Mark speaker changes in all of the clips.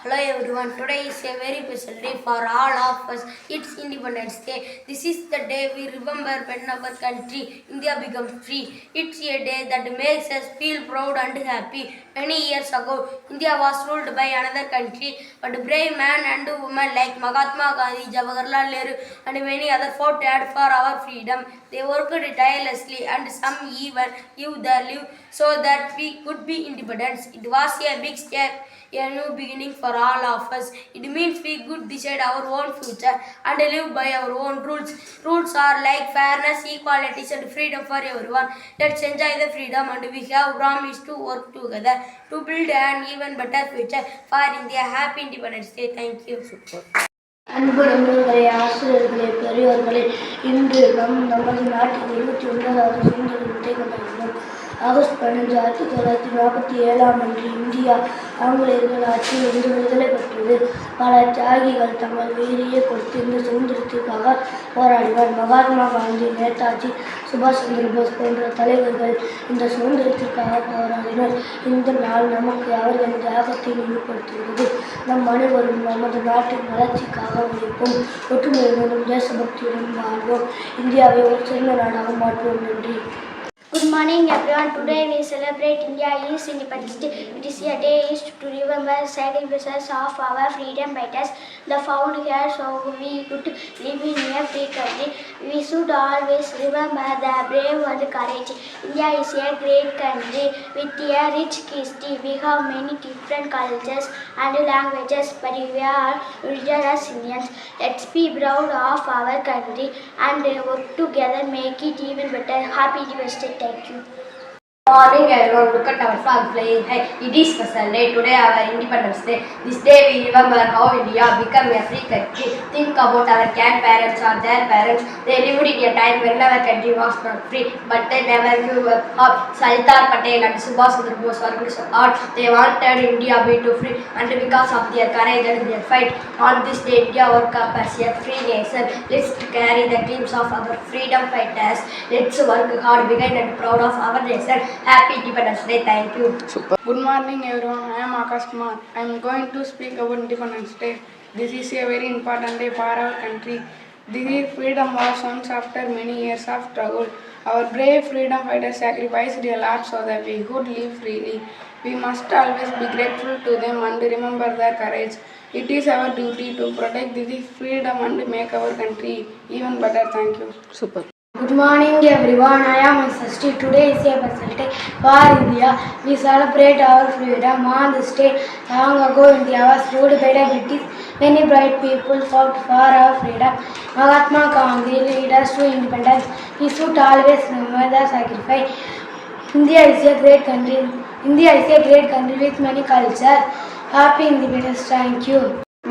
Speaker 1: Hello everyone, today is a very special day for all of us. It's Independence Day. This is the day we remember when our country, India, becomes free. It's a day that makes us feel proud and happy. Many years ago, India was ruled by another country, but brave men and women like Mahatma Gandhi, Jawaharlal Nehru and many others fought hard for our freedom. They worked tirelessly and some even gave their life so that we could be independent. It was a big step, a new beginning for all of us. It means we could decide our own future and live by our own rules. Rules are like fairness, equality and freedom for everyone. Let's enjoy the freedom and we have promised to work together to build an even better future for India. Happy Independence Day. Thank you.
Speaker 2: அன்பு நண்பர்களே, ஆசிரியர்களே, பெரியோர்களே, இன்று நமது நாட்டில் 29வது சுதந்திர தினத்தை கொண்டாடினோம். August 15, 1947 அன்று இந்தியா ஆங்கிலேயர்கள் ஆட்சியிலிருந்து விடுதலை பெற்றது. பல தியாகிகள் தங்கள் உயிரையே கொடுத்து இந்த சுதந்திரத்திற்காக போராடினர். மகாத்மா காந்தி, நேதாஜி, சுபாஷ் சந்திர போஸ் போன்ற தலைவர்கள் இந்த சுதந்திரத்திற்காக போராடினர். இந்த நாள் நமக்கு அவர்களின் தியாகத்தை நினைவுபடுத்துகிறது. நம் அனைவரும் நமது நாட்டின் வளர்ச்சிக்காக உழைப்போம். ஒற்றுமையுடனும் தேசபக்தியுடன் வாழ்வோம். இந்தியாவை ஒரு சிறந்த நாடாக மாற்றுவோம். நன்றி.
Speaker 3: Good morning everyone. Today we celebrate India's Independence Day. It is a day used to remember sacrifices of our freedom fighters. The found here so we could live in a free country. We should always remember the brave and courage. India is a great country with a rich history. We have many different cultures and languages, but we are united as Indians. Let's be proud of our country and work together, make it even better. Happy Independence Day. Thank you.
Speaker 1: Good morning everyone, look at our flag flying high. It is special day today, our Independence Day. This day we remember how India became a free country. Think about our grandparents or their parents. They lived in a time when our country was not free, but they never gave up. Sardar Patel and Subhash Chandra Bose worked so hard. They wanted India be too free, and because of their courage and their fight, on this day India woke up as a free nation. Let's carry the dreams of our freedom fighters. Let's work hard, begin and proud of our nation. Happy Independence Day. Thank you.
Speaker 4: Super. Good morning everyone. I am Akash Kumar. I am going to speak about Independence Day. This is a very important day for our country. This freedom was won after many years of struggle. Our brave freedom fighters sacrificed a lot so that we could live freely. We must always be grateful to them and remember their courage. It is our duty to protect this freedom and make our country even better. Thank you.
Speaker 2: Super. Good morning everyone. I am Sasti. Today is a special day for India. We celebrate our freedom. On this day, long ago India was ruled by the British. Many bright people fought for our freedom. Mahatma Gandhi led us to independence. We should always remember the sacrifice. India is a great country. India is a great country with many cultures. Happy Independence. Thank you.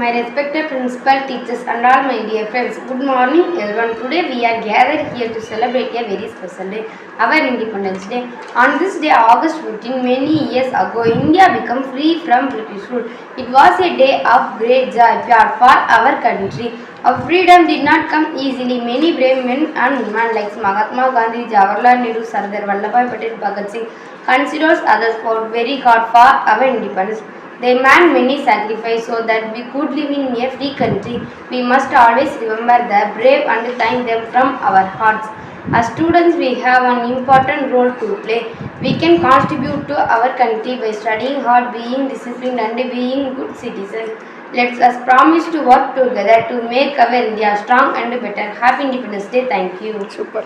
Speaker 5: My respected principal, teachers and all my dear friends, good morning everyone. Today we are gathered here to celebrate a very special day, our Independence Day. On this day, August 15, many years ago, India became free from British rule. It was a day of great joy for our country. Our freedom did not come easily. Many brave men and women like Mahatma Gandhi, Jawaharlal Nehru, Sardar Vallabhbhai Patel, Bhagat Singh, considers others fought very hard for our independence. They made many sacrifices so that we could live in a free country. We must always remember the brave and thank them from our hearts. As students, we have an important role to play. We can contribute to our country by studying hard, being disciplined and being good citizens. Let us promise to work together to make our India strong and better. Happy Independence Day. Thank you.
Speaker 4: Super.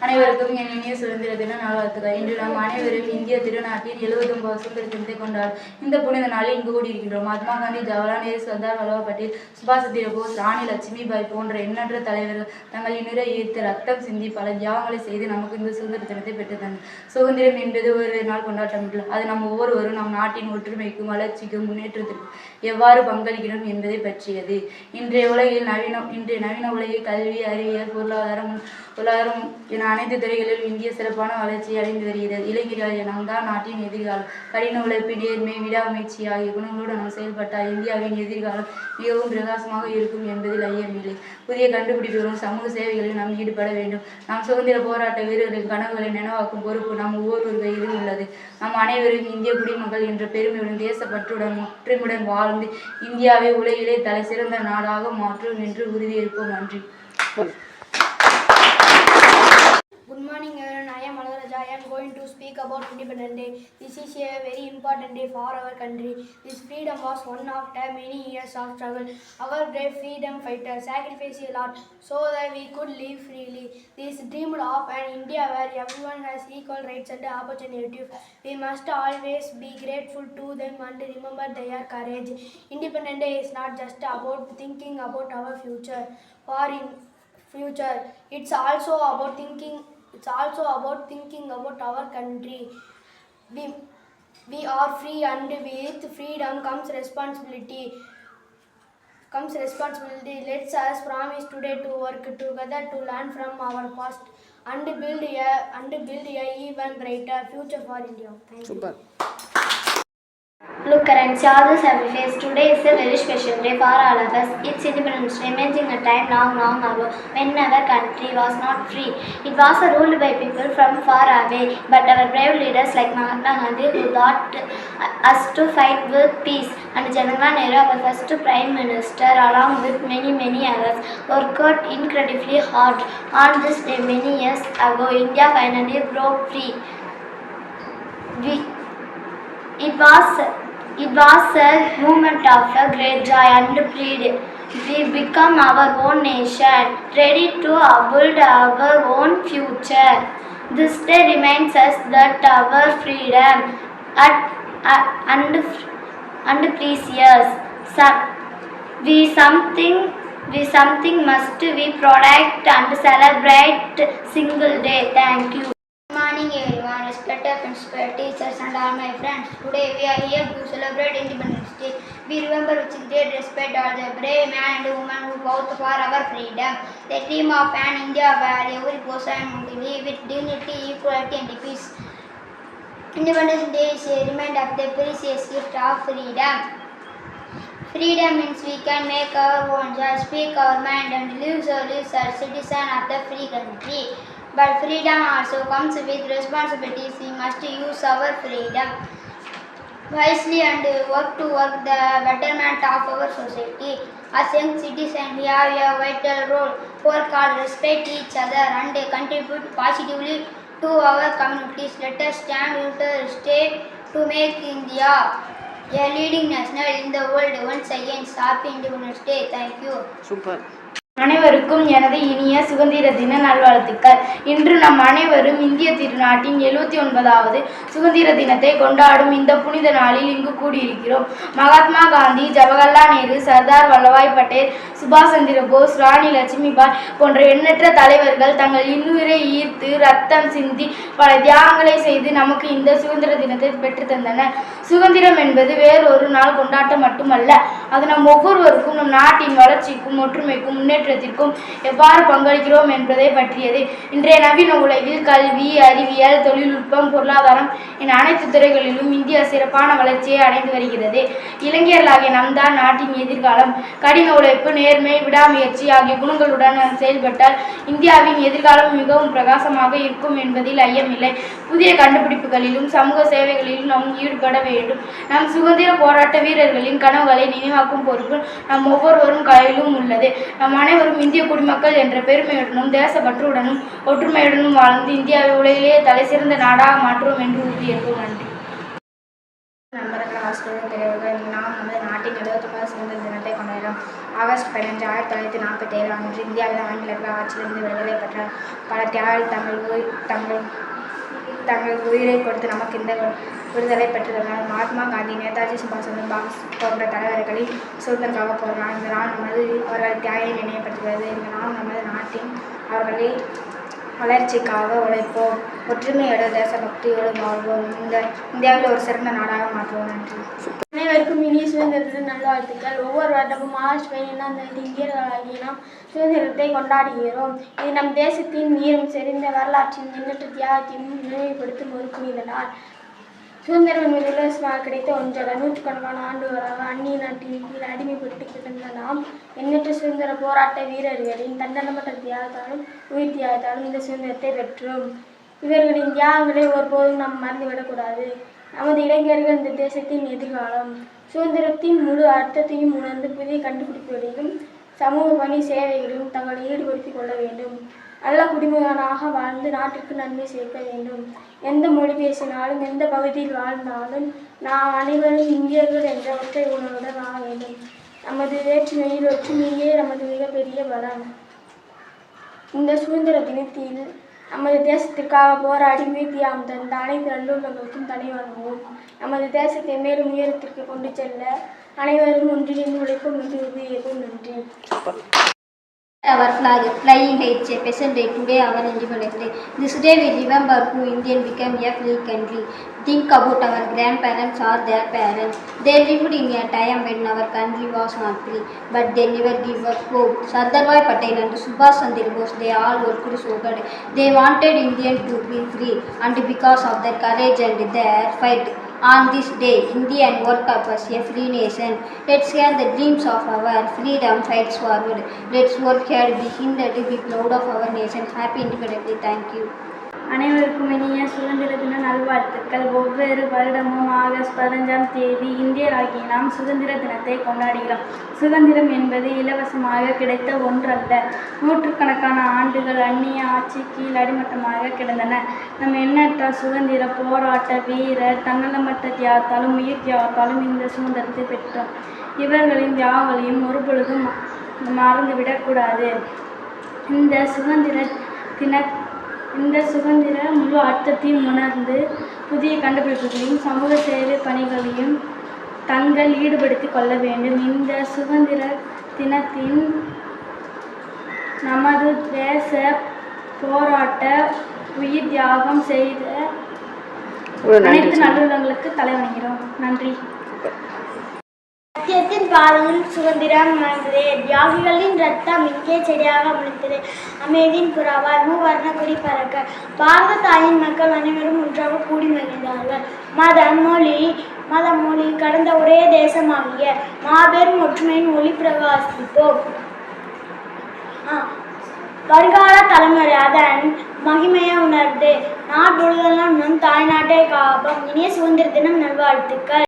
Speaker 6: அனைவருக்கும் என் இனிய சுதந்திர தின நல்வாழ்த்துக்கள். இன்று நாம் அனைவரும் இந்திய திருநாட்டின் 79 சுதந்திர தினத்தை கொண்டாடும் இந்த புனித நாளில் இங்கு கூடியிருக்கின்றோம். மகாத்மா காந்தி, ஜவஹர்லால் நேரு, சர்தார் வல்லபாய் பட்டேல், சுபாஷ் சந்திர போஸ், ராணி லட்சுமிபாய் போன்ற எண்ணற்ற தலைவர்கள் தங்கள் இன்னுரை ஈர்த்து ரத்தம் சிந்தி பல தியாகங்களை செய்து நமக்கு இந்த சுதந்திர தினத்தை பெற்றுத்தந்தனர். சுதந்திரம் என்பது ஒரு நாள் கொண்டாட்டம் இல்லை. அது நம் ஒவ்வொருவரும் நம் நாட்டின் ஒற்றுமைக்கும் வளர்ச்சிக்கும் முன்னேற்றத்திற்கும் எவ்வாறு பங்களிக்கணும் என்பதை பற்றியது. இன்றைய நவீன உலகில் கல்வி, அறிவியல், பொருளாதாரம் என அனைத்து துறைகளிலும் இந்திய சிறப்பான வளர்ச்சி அடைந்து வருகிறது. இளைஞர்கள் நாம் தான் நாட்டின் எதிர்காலம். கடின உழைப்பு, நேர்மை, விடாமுயற்சி ஆகிய குணங்களோடு நாம் செயல்பட்டால் இந்தியாவின் எதிர்காலம் மிகவும் பிரகாசமாக இருக்கும் என்பதில் ஐயமில்லை. புதிய கண்டுபிடிப்புகளும் சமூக சேவைகளிலும் நாம் ஈடுபட வேண்டும். நாம் சுதந்திர போராட்ட வீரர்களின் கனவுகளை நினைவாக்கும் பொறுப்பு நம் ஒவ்வொருவர் கையிலும் உள்ளது. நாம் அனைவரும் இந்திய குடிமக்கள் என்ற பெருமையுடன் தேசப்பற்றுடன் ஒற்றுமையுடன் வாழ்ந்து இந்தியாவை உலகிலே தலை சிறந்த நாடாக மாற்றும் என்று உறுதியேற்போம். நன்றி.
Speaker 2: Good morning everyone, I am Alaraj. I am going to speak about Independence Day. This is a very important day for our country. This freedom was won after many years of struggle. Our brave freedom fighters sacrificed a lot so that we could live freely. This dreamed of an India where everyone has equal rights and opportunities. We must always be grateful to them and remember their courage. Independence Day is not just about thinking about our future. It's also about thinking about our country. We are free, and with freedom comes responsibility. Let's us promise today to work together to learn from our past and build a even brighter future for India. Thank you.
Speaker 3: Look around, see all this happy face. Today is a very special day for all of us. It's Independence Day, imagine a time long ago when our country was not free. It was ruled by people from far away, but our brave leaders like Mahatma Gandhi who taught us to fight with peace, and Jawaharlal Nehru, our first Prime Minister, along with many others, worked incredibly hard. On this day many years ago, India finally broke free. It was a moment of great joy and pride. We become our own nation, ready to build our own future. This day reminds us that our freedom and precious. We something must we protect and celebrate single day. Thank you. Good morning everyone, respected principal, teachers and all my friends. Today we are here to celebrate Independence Day. We remember with great respect all the brave men and women who fought for our freedom. They dream of an India where every person would live with dignity, equality and peace. Independence Day is a reminder of the precious gift of freedom. Freedom means we can make our own choice, speak our mind and live as citizen of the free country. But freedom also comes with responsibilities. We must use our freedom wisely and work the betterment of our society. As young citizens, we have a vital role. Work hard, respect each other and contribute positively to our communities. Let us stand stay to make India a leading nation in the world. Once again, Happy Independence Day. Thank you.
Speaker 4: Super.
Speaker 7: அனைவருக்கும் எனது இனிய சுதந்திர தின நல்வாழ்த்துக்கள். இன்று நம் அனைவரும் இந்திய திருநாட்டின் 79வது சுதந்திர தினத்தை கொண்டாடும் இந்த புனித நாளில் இங்கு கூடியிருக்கிறோம். மகாத்மா காந்தி, ஜவஹர்லால் நேரு, சர்தார் வல்லபாய் பட்டேல், சுபாஷ் சந்திர போஸ், ராணி லட்சுமிபாய் போன்ற எண்ணற்ற தலைவர்கள் தங்கள் இன்னுயிரை ஈர்த்து ரத்தம் சிந்தி பல தியாகங்களை செய்து நமக்கு இந்த சுதந்திர தினத்தை பெற்றுத்தந்தனர். சுதந்திரம் என்பது வேறொரு நாள் கொண்டாட்டம் மட்டுமல்ல, அது நம் ஒவ்வொருவருக்கும் நம் நாட்டின் வளர்ச்சிக்கும் ஒற்றுமைக்கும் முன்னேற்றத்திற்கும் எவ்வாறு பங்களிக்கிறோம் என்பதை பற்றியது. இன்றைய நவீன உலகில் கல்வி, அறிவியல், தொழில்நுட்பம், பொருளாதாரம் என அனைத்து துறைகளிலும் இந்தியா சிறப்பான வளர்ச்சியை அடைந்து வருகிறது. இளைஞர்களாகிய நம் தான் நாட்டின் எதிர்காலம். கடின உழைப்பு, நேர்மை, விடாமுயற்சி ஆகிய குணங்களுடன் செயல்பட்டால் இந்தியாவின் எதிர்காலம் மிகவும் பிரகாசமாக இருக்கும் என்பதில் ஐயமில்லை. புதிய கண்டுபிடிப்புகளிலும் சமூக சேவைகளிலும் நாம் ஈடுபட வேண்டும். நம் சுதந்திர போராட்ட வீரர்களின் கனவுகளை நினைவாக்கும் பொறுப்பு நம் ஒவ்வொருவரும் கையிலும் உள்ளது. நம் அனைவரும் இந்திய குடிமக்கள் என்ற பெருமையுடனும் தேசப்பற்றுடனும் ஒற்றுமையுடனும் வாழ்ந்து இந்தியாவை உலகிலேயே தலை சிறந்த நாடாக மாற்றுவோம் என்று உறுதியேற்போம். நன்றி.
Speaker 8: நண்பர்கள், ஆசிரியர்கள், பெரியவர்கள், நாம் நமது நாட்டின் 79வது சுதந்திர தினத்தை கொண்டாடுகிறோம். ஆகஸ்ட் 15, 1947 அன்று இந்தியாவில் ஆங்கிலேயர்கள் ஆட்சியிலிருந்து விடுதலை பெற்ற பல தியாகிகள் தங்கள் உயிரை கொடுத்து நமக்கு இந்த விடுதலை பெற்றுள்ளனர். மகாத்மா காந்தி, நேதாஜி சுபாஷ் சந்திர போஸ் போன்ற தலைவர்களை சுதந்திரக்காக போகிறார். இந்த நாள் அவர்கள் தியாகியை நினைவுபடுத்துகிறது. இந்த நாள் நமது நாட்டின் அவர்களை வளர்ச்சிக்காக உழைப்போம். ஒற்றுமையோடு தேசபக்தியோடு வாழ்வோம். இந்தியாவில் ஒரு சிறந்த நாடாக மாற்றுவோம். நன்றி.
Speaker 2: அனைவருக்கும் இனிய
Speaker 3: சுதந்திர தின நல்வாழ்த்துக்கள். ஒவ்வொரு வருடமும் ஆகஸ்ட் 15ஆம் தேதி இந்தியர்களாகிய நாம் சுதந்திரத்தை கொண்டாடுகிறோம். இது நம் தேசத்தின் வீரம் செறிந்த வரலாற்றின் எண்ணற்ற தியாகத்தையும் நினைவுபடுத்தும் ஒரு புனித நாள். சுதந்திரம் இலவசமாக கிடைத்த ஒன்றல்ல, நூற்றுக்கணக்கான ஆண்டுகளாக அந்நிய நாட்டின் கீழ் அடிமைப்பட்டு கிடந்த நாம் எண்ணற்ற சுதந்திர போராட்ட வீரர்களின் தன்னலமற்ற தியாகத்தாலும் உயிர் தியாகத்தாலும் இந்த சுதந்திரத்தை பெற்றோம். இவர்களின் தியாகங்களை ஒருபோதும் நாம் மறந்துவிடக்கூடாது. நமது இளைஞர்கள் இந்த தேசத்தின் எதிர்காலம். சுதந்திரத்தின் முழு அர்த்தத்தையும் உணர்ந்து புதிய கண்டுபிடிப்புகளிலும் சமூக பணி சேவைகளிலும் தங்களை ஈடுபடுத்திக் கொள்ள வேண்டும். நல்ல குடிமகனாக வாழ்ந்து நாட்டிற்கு நன்மை சேர்க்க வேண்டும். எந்த மொழி பேசினாலும் எந்த பகுதியில் வாழ்ந்தாலும் நாம் அனைவரும் இந்தியர்கள் என்ற ஒற்றை உணர்வுடன் வாழ வேண்டும். நமது வேற்றுமையில் ஒற்றுமையே நமது மிகப்பெரிய பலம். இந்த சுதந்திர தினத்தில் நமது தேசத்திற்காக போராடி உயிர் தியாகம் தந்த அனைத்து நல்லுள்ளங்களுக்கும் தலை வணங்குவோம். நமது தேசத்தை மேலும் உயரத்திற்கு கொண்டு செல்ல அனைவரும் ஒன்றிணைந்து உழைப்போம் என்று உறுதியேற்போம். நன்றி.
Speaker 9: Our flag flying high, it's a special day today, our Independence Day. This day we remember who Indian became a free country. Think about our grandparents or their parents. They lived in a time when our country was not free, but they never gave up hope. Sardar Bhai Patel and Subhash Chandra Bose, they all worked so hard. They wanted India to be free, and because of their courage and their fight, on this day, India and woke up as a free nation. Let's share the dreams of our freedom fights forward. Let's work hard, be hindered, be proud of our nation. Happy Independence Day. Thank you.
Speaker 3: அனைவருக்கும் இனிய சுதந்திர தின நல்வாழ்த்துக்கள். ஒவ்வொரு வருடமும் August 15ஆம் தேதி இந்தியராகிய நாம் சுதந்திர தினத்தை கொண்டாடுகிறோம். சுதந்திரம் என்பது இலவசமாக கிடைத்த ஒன்றல்ல. நூற்றுக்கணக்கான ஆண்டுகள் அந்நிய ஆட்சி கீழ் அடிமட்டமாக கிடந்தன. நம் எண்ணற்ற சுதந்திர போராட்ட வீரர் தன்னலமற்ற தியாகத்தாலும் உயிர் தியாகத்தாலும் இந்த சுதந்திரத்தை பெற்றோம். இவர்களின் தியாகங்களையும் ஒருபொழுதும் மறந்துவிடக்கூடாது. இந்த சுதந்திர முழு அர்த்தத்தையும் உணர்ந்து புதிய கண்டுபிடிப்புகளையும் சமூக சேவை பணிகளையும் தங்கள் ஈடுபடுத்திக் கொள்ள வேண்டும். இந்த சுதந்திர தினத்தின் நமது தேச போராட்ட உயிர் தியாகம் செய்த அனைத்து நல்லுள்ளங்களுக்கு தலை வணங்குகிறோம். நன்றி. சத்தியத்தின் பாதையில் சுதந்திரம் மலர்ந்தது. தியாகிகளின் ரத்தம் இங்கே செடியாக முளைத்தது. அமைதியின் புறாவால் மூவர்ண கொடி பறக்க பாரத தாயின் மக்கள் அனைவரும் ஒன்றாக கூடி மகிழ்ந்தார்கள். மதம் மொழி கடந்த ஒரே தேசமாகிய மாபெரும் ஒற்றுமையின் ஒளி பிரகாசிப்போம். வருங்கால தலைமுறை அதன் மகிமையை உணர்ந்து நாட்டொழுதெல்லாம் நம் தாய்நாட்டை காப்போம். இனிய சுதந்திர தினம் நல்வாழ்த்துக்கள்.